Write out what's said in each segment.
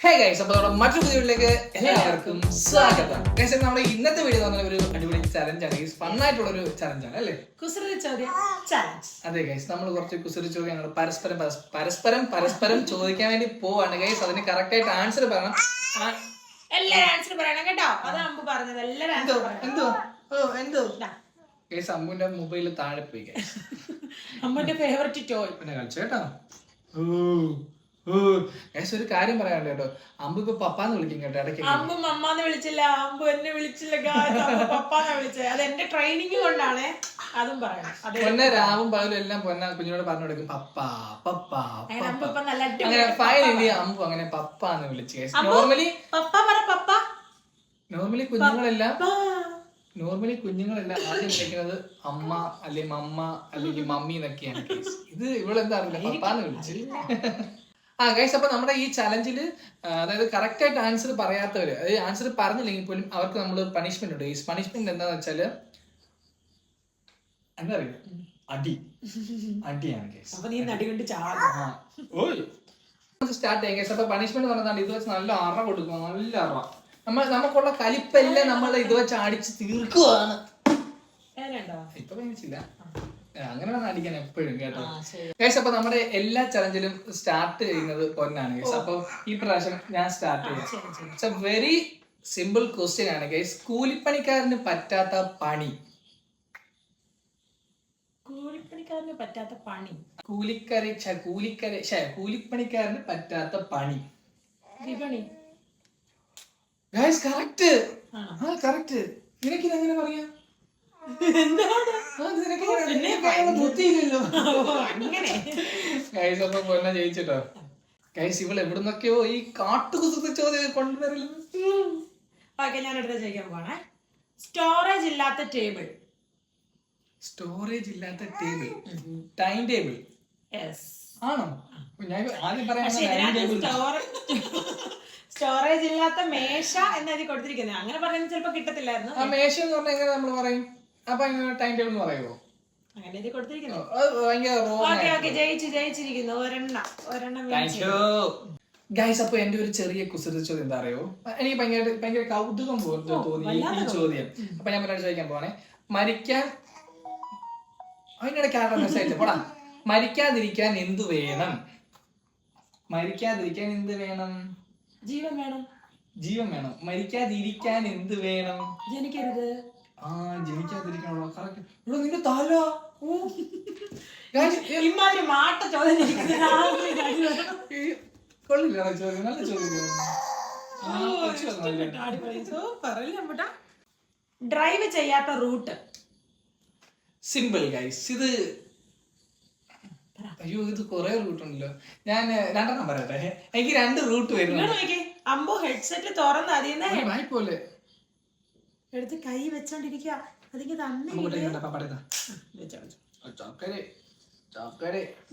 Hey guys, അപ്പോൾ നമ്മുടെ മറ്റൊരു വീഡിയോയിലേക്ക് എല്ലാവർക്കും സ്വാഗതം. ഗൈസ്, നമ്മുടെ ഇന്നത്തെ വീഡിയോ എന്ന് പറഞ്ഞ ഒരു അടിപൊളി ചലഞ്ചാണ്. ഗൈസ്, ഫണ്ണായിട്ടുള്ള ഒരു ചലഞ്ചാണ് അല്ലേ? കുസൃതി ചോദ്യം ചലഞ്ച്. അതെ ഗൈസ്, നമ്മൾ കുറച്ച് കുസൃതി ചോദ്യങ്ങൾ പരസ്പരം ചോദിക്കാൻ വേണ്ടി പോവാണ് ഗൈസ്. അതിന് കറക്റ്റ് ആയിട്ട് ആൻസർ പറയണം. എല്ലാരും ആൻസർ പറയണം കേട്ടോ. അത് അമ്പു പറഞ്ഞത് എല്ലാരും എന്തോ ഗൈസ്, അമ്മുവിന്റെ മൊബൈൽ താഴെ പോയി ഗൈസ്. അമ്മുന്റെ ഫേവറേറ്റ് ടോയ് പിന്നെ കളിച്ചു കേട്ടോ. ഗൈസ്, ഒരു കാര്യം പറയാനുണ്ട് കേട്ടോ. അമ്പു ഇപ്പൊ പപ്പാന്ന് വിളിക്കും കേട്ടോ ഇടയ്ക്ക്. അമ്പു മമ്മാന്ന് വിളിച്ചില്ല, അമ്പു എന്നെ വിളിച്ചില്ല, പപ്പാന്നാ വിളിച്ചത്. അത് എന്റെ ട്രെയിനിങ് കൊണ്ടാണ്. അതും പറയണം. പൊന്നെ രാവും പകലും എല്ലാം പൊന്ന കുഞ്ഞിനോട് പറഞ്ഞു കൊടുക്കും പപ്പ പപ്പ. അങ്ങനെ ഫൈനലി അമ്പു അങ്ങനെ പപ്പാന്ന് വിളിച്ചു. നോർമലി കുഞ്ഞുങ്ങളെല്ലാം ആദ്യം വിളിക്കുന്നത് അമ്മ അല്ലെങ്കിൽ മമ്മ അല്ലെങ്കിൽ മമ്മി എന്നൊക്കെയാണ്. ഇത് ഇവളെന്താ അറിയില്ല പപ്പാന്ന് വിളിച്ച്. ഗൈസ്, അപ്പൊ നമ്മുടെ ഈ ചലഞ്ചില് അതായത് കറക്റ്റ് ആയിട്ട് ആൻസർ പറയാത്തവര്, അതായത് ആൻസർ പറഞ്ഞില്ലെങ്കിൽ പോലും അവർക്ക് നമ്മൾ പണിഷ്മെന്റ് ഉണ്ട്. ഈ പണിഷ്മെന്റ് എന്താന്ന് വെച്ചാല് എന്താ അറിയില്ല, അടിയാണ് ഗൈസ്. സ്റ്റാർട്ട് ചെയ്യാം ഗൈസ്. അപ്പൊ പണിഷ്മെന്റ് പറഞ്ഞാൽ ഇത് വെച്ച് നല്ല അറ കൊടുക്കുക, നല്ല അറ. നമുക്കുള്ള കലിപ്പെല്ലാം നമ്മൾ ഇത് വെച്ച് അടിച്ച് തീർക്കുവാണ്. ഇപ്പൊ വേണിച്ചില്ല, അങ്ങനെ വന്ന് അടിക്കാൻ എപ്പോഴും കേട്ടോ ഗൈസ്. അപ്പൊ നമ്മുടെ എല്ലാ ചലഞ്ചിലും സ്റ്റാർട്ട് ചെയ്യുന്നത് പൊന്നാണ് ഗൈസ്. അപ്പൊ ഈ പ്രാവശ്യം ഞാൻ സ്റ്റാർട്ട് ചെയ്യാം. It's A very simple question ആണ് ഗൈസ്. കൂലിപ്പണിക്കാരന് പറ്റാത്ത പണി. കൂലിപ്പണിക്കാരന് പറ്റാത്ത പണി. കൂലിപ്പണിക്കാരന് പറ്റാത്ത പണി. വിപണി. Guys correct. കറക്റ്റ്. നിനക്കിത് എങ്ങനെ പറയാം? ജയിച്ചിട്ടോ ഗൈസ്. ഇവൾ എവിടുന്നൊക്കെയോ ഈ കാട്ടുകുസൃതി ചോദ്യം കൊണ്ടുവരില്ല. ഞാൻ അടുത്ത ചോദിക്കാൻ പോണേ. സ്റ്റോറേജ് ഇല്ലാത്ത ടേബിൾ. ടൈം ടേബിൾ ആണോ? ഞാൻ ആദ്യം പറയാം സ്റ്റോറേജ് ഇല്ലാത്ത മേശ എന്നെഴുതി കൊടുത്തിരിക്കുന്നത്. അങ്ങനെ പറയുന്നത് ചിലപ്പോ കിട്ടത്തില്ലായിരുന്നു. ആ മേശ എന്ന് പറഞ്ഞാൽ എങ്ങനെ നമ്മൾ പറയും? അപ്പൊ ടൈം ടേബിൾ എന്ന് പറയുമോ? അങ്ങനെ എഴുതി കൊടുത്തിരിക്കുന്നു. ജയിച്ചിരിക്കുന്നു. ഒരെണ്ണം ഗൈസ്, അപ്പൊ എന്റെ ഒരു ചെറിയ കുസൃതി ചോദ്യം എന്താ അറിയോ? എനിക്ക് ഭയങ്കര കൗതുകം തോന്നി ഈ ചോദ്യം. അപ്പൊ ഞാൻ പിന്നീട് ചോദിക്കാൻ പോവാണേ. അതിനിടയ്ക്ക് ആരുടെ മെസ്സേജ് പോടാ. മരിക്കാതിരിക്കാൻ എന്ത് വേണം? ജീവൻ വേണം. മരിക്കാതിരിക്കാൻ എന്ത് വേണം? ജനിക്കരുത്. ജനിക്കാതിരിക്കണോ? കറക്റ്റ്. നിന്റെ തല ഇമാതിരി മാട്ട ചോദ്യം. കൊള്ളില്ല ചോദ്യം. നല്ല ചോദ്യം. ഡ്രൈവ് ചെയ്യാത്ത റൂട്ട്. Simple guys. ഇത് കൊറേ റൂട്ട് ഉണ്ടല്ലോ. ഞാൻ രണ്ടെണ്ണം പറയട്ടെ. എനിക്ക് 2 റൂട്ട് വരുന്നുണ്ട്. അമ്പോ ഹെഡ്സെറ്റ് തുറന്ന് അതിന്ന് പോലെ എടുത്ത് കൈ വെച്ചോണ്ടിരിക്കുക.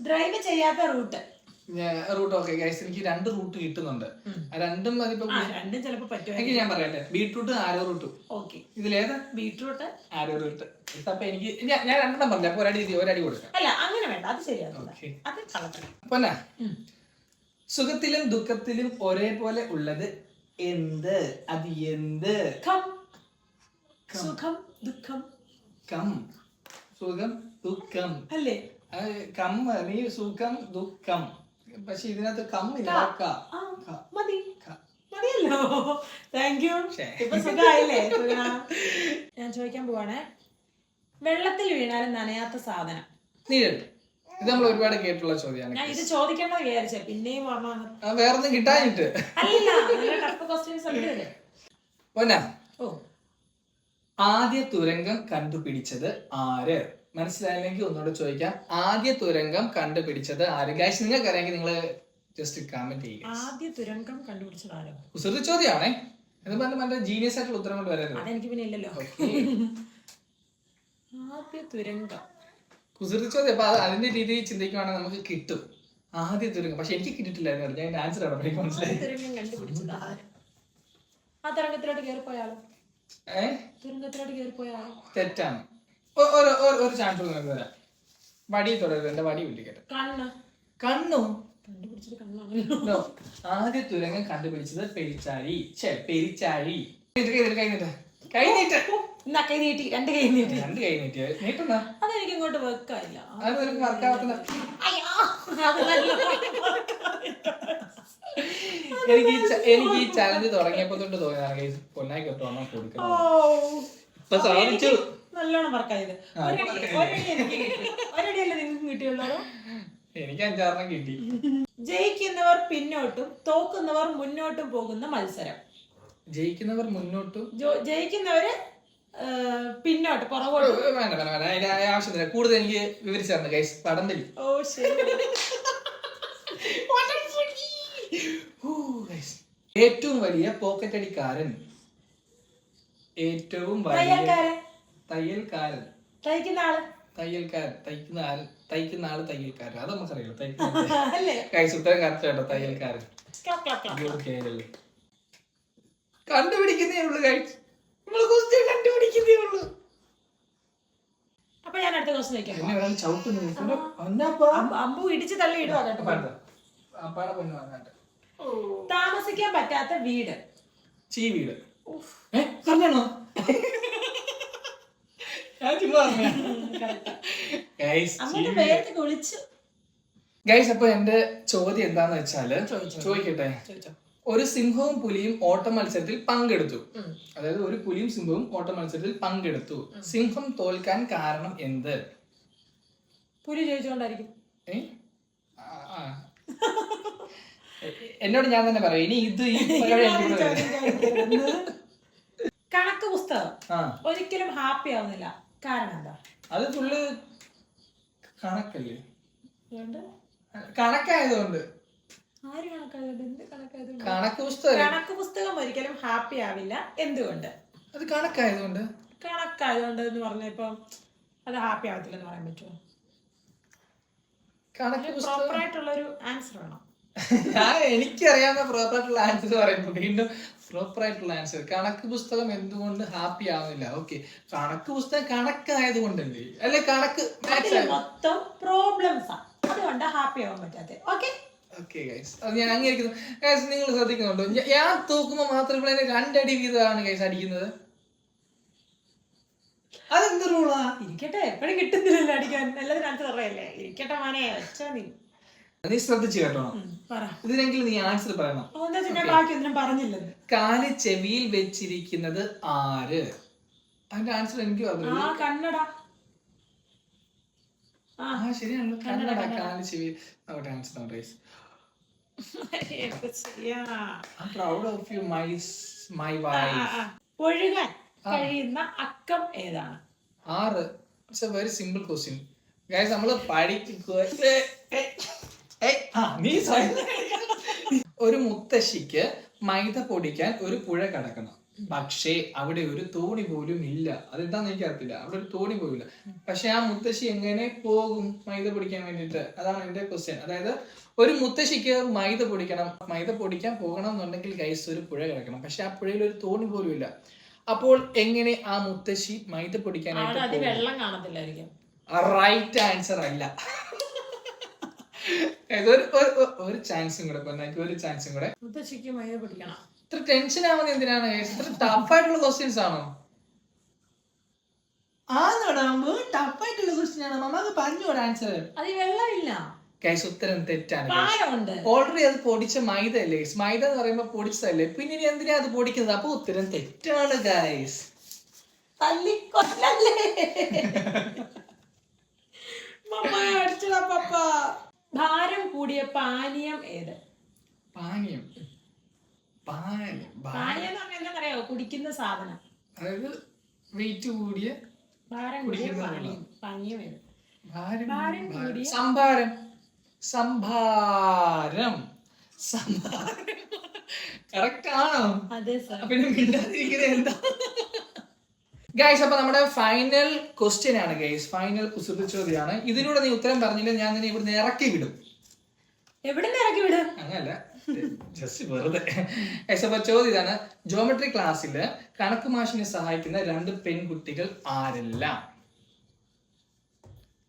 ഡ്രൈവ് ചെയ്യാത്ത റൂട്ട്. ഓക്കെ ഗൈസ്, എനിക്ക് 2 റൂട്ട് കിട്ടുന്നുണ്ട്. രണ്ടും ചിലപ്പോ പറ്റും. ഞാൻ പറയട്ടെ. ബീട്രൂട്ട്, ആരോ റൂട്ട്. ഇതിലേതാ? ബീട്രൂട്ട്, ആരോ റൂട്ട്. അപ്പൊ എനിക്ക് ഞാൻ 2 പറഞ്ഞു. അപ്പൊ ഒരടി കൊടുക്കാം. അല്ല, അങ്ങനെ വേണ്ട. അത് ശരിയാണ്. പൊന്നാ, സുഖത്തിലും ദുഃഖത്തിലും ഒരേപോലെ ഉള്ളത് എന്ത്? അത് എന്ത്? സുഖം ദുഃഖം. സുഖം ദുഃഖം അല്ലേ? നീ സുഖം ദുഃഖം. പക്ഷെ ഇതിനകത്ത് ഇല്ല. മതിയല്ലോ. Thank you. ഇപ്പൊ സുഖായില്ലേ? ഞാൻ ചോദിക്കാൻ പോവാണേ. വെള്ളത്തിൽ വീണാലും നനയാത്ത സാധനം. നീഴൽ. ഇത് നമ്മൾ ഒരുപാട് കേട്ടുള്ള ചോദ്യമാണ്. ഞാൻ ഇത് ചോദിക്കണ്ടെന്ന് വിചാരിച്ചേ, പിന്നെയും വേറൊന്നും കിട്ടാനിട്ട്. പൊന്നാ, ആദ്യ തുരങ്കം കണ്ടുപിടിച്ചത് ആര്? മനസ്സിലായില്ലെങ്കിൽ ഒന്നുകൂടെ ചോദിക്കാം. ആദ്യ തുരങ്കം കണ്ടുപിടിച്ചത് ആര്? ഗൈസ്, നിങ്ങൾക്ക് അറിയാമെങ്കിൽ നിങ്ങൾ ജസ്റ്റ് കമന്റ് ചെയ്യുക. ആദ്യ തുരങ്കം കണ്ടുപിടിച്ചത് ആരോ? കുസൃതി ചോദ്യമാണേ. എന്ന് പറഞ്ഞാൽ നല്ല ജീനിയസ് ആയിട്ടുള്ള ഉത്തരം കൊണ്ട് വരുന്നത്. അതെനിക്ക് പിന്നെ ഇല്ലല്ലോ. ആദ്യ തുരങ്കം കുസൃതി ചോദ്യം. അപ്പൊ അതിന്റെ രീതിയിൽ ചിന്തിക്കുവാണെങ്കിൽ നമുക്ക് കിട്ടും. ആദ്യ തുരങ്കം. പക്ഷെ എനിക്ക് കിട്ടിയിട്ടില്ലായിരുന്നു. ഞാൻ ആൻസർ മനസ്സിലായി. തുരങ്കം കണ്ടുപിടിച്ചത് ആര്? ആ തുരങ്കത്തിലോട്ട് കയറിപ്പോയാലോ? തുരങ്കത്തിലോട്ട് കയറിപ്പോയാലോ? തെറ്റാണ്. ഒരു ചാൻസ് തരാം. വടി തുടരുത്. എന്റെ വടി വിളിക്കട്ടെ. കണ്ണോ? കണ്ടുപിടിച്ചത് കണ്ണാണല്ലോ. No. ആദ്യ തുരങ്കം കണ്ടുപിടിച്ചത് പെരിച്ചാഴി. പെരിച്ചാഴി. കഴിഞ്ഞിട്ട് എന്നാ കൈ നീട്ടി, രണ്ട് കൈ നീട്ടി. രണ്ട് കൈ നീട്ടിയ നീട്ടുന്നാ അതെനിക്ക് ഇങ്ങോട്ട് വെക്കാനില്ല. അത് നിനക്ക് വർക്കാവത്തില്ല. എനിക്ക് ഈ ചലഞ്ച് തുടങ്ങിയപ്പോ തൊട്ട് തോന്നിയാണ് പൊന്നായി കെട്ടോണം കൊടുക്കണം. ഇപ്പൊ സാധിച്ചു. നല്ലോണം വർക്കായത്. ഒരടിയല്ലേ നിങ്ങൾക്ക് കിട്ടിയുള്ളൂ? എനിക്ക് 5-6 കിട്ടി. ജയിക്കുന്നവർ പിന്നോട്ടും തോക്കുന്നവർ മുന്നോട്ടും പോകുന്ന മത്സരം. ജയിക്കുന്നവർ മുന്നോട്ടും ജയിക്കുന്നവര് പിന്നോട്ട് പുറകോട്ട്. വേണ്ട അതിന്റെ ആവശ്യമില്ല. കൂടുതൽ എനിക്ക് വിവരിച്ചു തരണം ഗൈസ്. പടംതലി. ഓ ശരി. ഏറ്റവും വലിയ പോക്കറ്റ് അടിക്കാരൻ. ഏറ്റവും വലിയ തയ്യൽക്കാരൻ. തയ്ക്കുന്ന ആള് തയ്യൽക്കാരൻ. അത് നമുക്കറിയാലോ. ഗൈസ് ഉത്തരം കറക്റ്റ് കേട്ടോ. തയ്യൽക്കാരൻ. കണ്ടുപിടിക്കുന്നേ ഉള്ളു ഗൈസ്. കണ്ടുപിടിക്കുന്നേ ഉള്ളു. അപ്പൊ ഞാൻ അടുത്ത ക്വസ്റ്റ്യൻ ചോദിക്കാം. അമ്പു ഇടിച്ച് തള്ളി ഇടുവാ. താമസിക്കാൻ പറ്റാത്ത വീട്. ചീവീട്. പറഞ്ഞോ? ഗൈസ് അപ്പൊ എന്റെ ചോദ്യം എന്താന്ന് വെച്ചാല് ചോദിക്കട്ടെ. ഒരു സിംഹവും പുലിയും ഓട്ട മത്സരത്തിൽ പങ്കെടുത്തു. അതായത് ഒരു പുലിയും സിംഹവും ഓട്ട മത്സരത്തിൽ പങ്കെടുത്തു. സിംഹം തോൽക്കാൻ കാരണം എന്ത്? പുലി ജയിച്ചുകൊണ്ടായിരിക്കും. എന്നോട് ഞാൻ തന്നെ പറയാം. ഇനി ഇത് കണക്ക് പുസ്തകം ഒരിക്കലും ഹാപ്പി ആവുന്നില്ല. കാരണം എന്താ? അത് ഫുള്ള് കണക്കല്ലേ? കണക്കായതുകൊണ്ട്. കണക്ക് പുസ്തകം ഒരിക്കലും ഹാപ്പി ആവില്ല. എന്തുകൊണ്ട്? അത് കണക്കായതുകൊണ്ട്. കണക്കായതുകൊണ്ട് എന്ന് പറഞ്ഞപ്പോ അത് ഹാപ്പി ആവത്തില്ലെന്ന് പറയാൻ പറ്റുമോ? പ്രോപ്പർ ആയിട്ടുള്ള ഒരു ആൻസർ വേണം. എനിക്കറിയാവുന്ന പ്രോപ്പർ ആയിട്ടുള്ള ആൻസർ പറയുമ്പോ വീണ്ടും പ്രോപ്പർ ആയിട്ടുള്ള ആൻസർ. കണക്ക് പുസ്തകം എന്തുകൊണ്ട് ഹാപ്പി ആവുന്നില്ല? ഓക്കെ, കണക്ക് പുസ്തകം കണക്കായത് കൊണ്ടല്ലേ? അല്ലെ കണക്ക് മൊത്തം പ്രോബ്ലംസ് അതുകൊണ്ട് ഹാപ്പി ആവാൻ പറ്റാത്ത. ഓക്കെ ഗൈസ്, അത് ഞാൻ അംഗീകരിക്കുന്നു. ഗൈസ് നിങ്ങൾ ശ്രദ്ധിക്കുന്നുണ്ടോ? ഞാൻ തൂക്കുമ്പോ മാത്രമേ 2 അടി വീതമാണ് ഗൈസ് അടിക്കുന്നത്. അതെന്ത് റൂളാ? ഇരിക്കട്ടെ, എപ്പോഴും കിട്ടുന്നില്ലല്ലോ അടിക്കാൻ. നല്ലതിന് ആൻസർ അറിയല്ലേ? ഇരിക്കട്ടെ മോനെ, വെച്ചാ നീ ശ്രദ്ധിച്ചു കേട്ടോ. ഇതിനെങ്കിലും നീ ആൻസർ പറയണം. പറഞ്ഞില്ലത്. കാല് ചെവിയിൽ വെച്ചിരിക്കുന്നത് ആര്? അതിന്റെ ആൻസർ എനിക്ക് കന്നഡ. ശരിയാണല്ലോ, കന്നഡ. കാല് ചെവിയിൽ. Answer I'm proud of you, my wife. ഒഴുകാൻ കഴിയുന്ന അക്കം ഏതാണ്? 6. It's a very simple question. Guys, നമ്മള് ഒരു മുത്തശ്ശിക്ക് മൈദ പൊടിക്കാൻ ഒരു പുഴ കടക്കണം. പക്ഷേ അവിടെ ഒരു തോണി പോലും ഇല്ല. അതെന്താന്ന് എനിക്കറിയത്തില്ല. അവിടെ ഒരു തോണി പോലും ഇല്ല. പക്ഷെ ആ മുത്തശ്ശി എങ്ങനെ പോകും മൈദ പൊടിക്കാൻ വേണ്ടിട്ട്? അതാണ് എന്റെ ക്വസ്റ്റ്യൻ. അതായത് ഒരു മുത്തശ്ശിക്ക് മൈദ പൊടിക്കാൻ പോകണം എന്നുണ്ടെങ്കിൽ ഗൈസ് ഒരു പുഴ കിടക്കണം. പക്ഷെ ആ പുഴയിൽ ഒരു തോണി പോലും ഇല്ല. അപ്പോൾ എങ്ങനെ ആ മുത്തശ്ശി മൈദ പൊടിക്കാനായിട്ട്? വെള്ളം കാണത്തില്ലായിരിക്കും. റൈറ്റ് ആൻസർ അല്ല. ഒരു ചാൻസും കൂടെ പൊന്നാക്കി, ഒരു ചാൻസും കൂടെ. മുത്തശ്ശിക്ക് മൈദ പൊടിക്കണം. ഇത്ര ടെൻഷൻ ആവുന്നത് എന്തിനാണ്? ഇത്ര ടഫ് ആയിട്ടുള്ള ക്വസ്റ്റ്യൻസ് ആണോ? ടഫ് ആയിട്ടുള്ള ക്വസ്റ്റ്യൻ ആണോ? മമ്മക്ക് പറഞ്ഞോട് ആൻസർ. അത് വെള്ളമില്ല ഗൈസ്, ഉത്തരം തെറ്റാണ്. ഓൾറെഡി അത് പൊടിച്ച മൈദ അല്ലേ? മൈദ എന്ന് പറയുമ്പോ പൊടിച്ചതല്ലേ, പിന്നെ ഇനി എന്തിനാ അത് പൊടിക്കുന്നത്? അപ്പൊ ഉത്തരം തെറ്റാണ് ഗൈസ്. ഭാരം കൂടിയ പാനീയം ഏത്? പാനീയം എന്താ കുടിക്കുന്ന സാധനം. അതായത് വെയിറ്റ് കൂടിയ ഭാരം കൂടിയ പാനീയം ഏത്? സംഭാരം. കറക്റ്റ് ആണോ? പിന്നെ മിണ്ടാതിരിക്കുന്നത് എന്താ ഗൈസ്? അപ്പൊ നമ്മുടെ ഫൈനൽ ക്വസ്റ്റ്യൻ ആണ് ഗൈസ്. ഫൈനൽ കുസൃതി ചോദ്യമാണ്. ഇതിലൂടെ നീ ഉത്തരം പറഞ്ഞില്ല, ഞാൻ നിന്നെ ഇവിടുന്ന് ഇറക്കി വിടും. അങ്ങനല്ല, ജസ്റ്റ് വെറുതെ. അപ്പൊ ചോദ്യം ഇതാണ്. ജോമെട്രി ക്ലാസ്സില് കണക്ക് മാഷിനെ സഹായിക്കുന്ന 2 പെൺകുട്ടികൾ ആരെല്ലാം?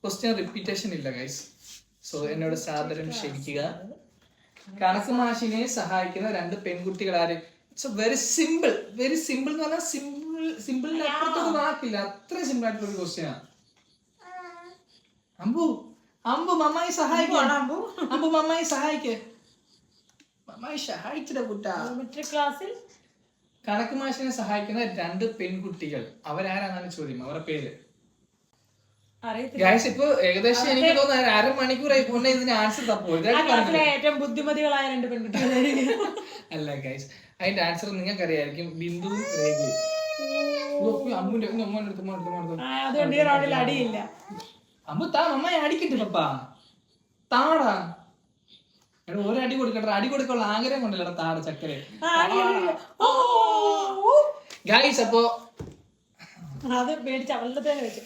ക്വസ്റ്റ്യൻ റിപ്പീറ്റേഷൻ ഇല്ല ഗൈസ്. സോ എന്നോട് സാദരം ക്ഷമിക്കുക. കണക്ക് മാഷിനെ സഹായിക്കുന്ന 2 പെൺകുട്ടികൾ ആര്? ഇറ്റ്സ് വെരി സിമ്പിൾ എന്ന് പറഞ്ഞാൽ സിമ്പിളിന് അപ്പുറത്തൊരു വാക്കില്ല. അത്ര സിമ്പിൾ ആയിട്ടുള്ള ഒരു ക്വസ്റ്റ്യനാണ്. അമ്പു മമ്മായി സഹായിക്കണം. അമ്പു മമ്മായി സഹായിക്കേ. മമ്മായി സഹായിച്ചിട കൂട്ടാ. ക്ലാസ്സിൽ കണക്ക് മാഷിനെ സഹായിക്കുന്ന 2 പെൺകുട്ടികൾ അവരാരാന്നാണ് ചോദ്യം. അവരുടെ പേര് ഗൈസ്. ഇപ്പൊ ഏകദേശം എനിക്ക് തോന്നുന്നു 1/2 മണിക്കൂറായി കൊണ്ട് ഇതിന് ആൻസർ തപ്പോ. ഏറ്റവും ബുദ്ധിമതികളായ 2 പെൺകുട്ടികൾ അല്ല ഗൈസ്, അതിന്റെ ആൻസർ നിങ്ങൾക്ക് അറിയായിരിക്കും. ബിന്ദു, രേഖ. അമ്മുന്റെ അതുകൊണ്ട് ഈ റൗണ്ടിൽ അടിയില്ല. അമ്മ താ അമ്മയെ അടിക്കട്ടെ പപ്പാ. താടാ ഒരു അടി കൊടുക്കട്ടെ. അടി കൊടുക്കാനുള്ള ആഗ്രഹം കൊണ്ടല്ലോ താട ചക്കര. ഗൈസ് അപ്പൊ അത് പേടിച്ച് അവളുടെ വെച്ചു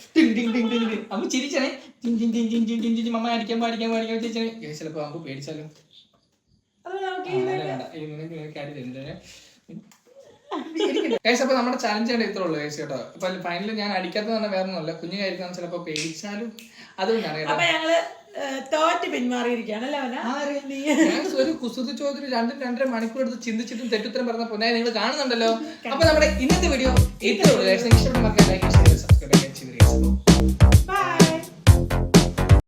അമ്മ ചിരിച്ചേ. മമ്മ അടിക്കാൻ ചിരിച്ചേ. ഗൈസ് ചിലപ്പോ അമ്മ പേടിച്ചാലും ഗൈസ്. അപ്പൊ നമ്മുടെ ചാലഞ്ച് ചെയ്യേണ്ട ഇത്രേ ഉള്ളൂ ഗൈസ് കേട്ടോ. അപ്പൊ ഫൈനലിൽ ഞാൻ അടിക്കാത്തത് തന്നെ വേറെ ഒന്നുമല്ല, കുഞ്ഞു കഴിക്കാൻ ചിലപ്പോ പേടിച്ചാലും അതുകൊണ്ടാണ് കേട്ടോ. ഞങ്ങള് തോറ്റ് പിന്മാറിയിരിക്കുകയാണല്ലോ. ഒരു കുസൃതി ചോദ്യത്തിന് 2-2.5 മണിക്കൂർ എടുത്ത് ചിന്തിച്ചിട്ടും തെറ്റുത്തരം പറഞ്ഞ പൊന്നെ നിങ്ങൾ കാണുന്നുണ്ടല്ലോ. അപ്പൊ നമ്മുടെ ഇന്നത്തെ വീഡിയോ ഇത്രേ ഉള്ളൂ. ഇഷ്ടപ്പെട്ട മക്കളെ ലൈക്ക്, ഷെയർ, സബ്സ്ക്രൈബ് ചെയ്യാൻ ചെയ്തു.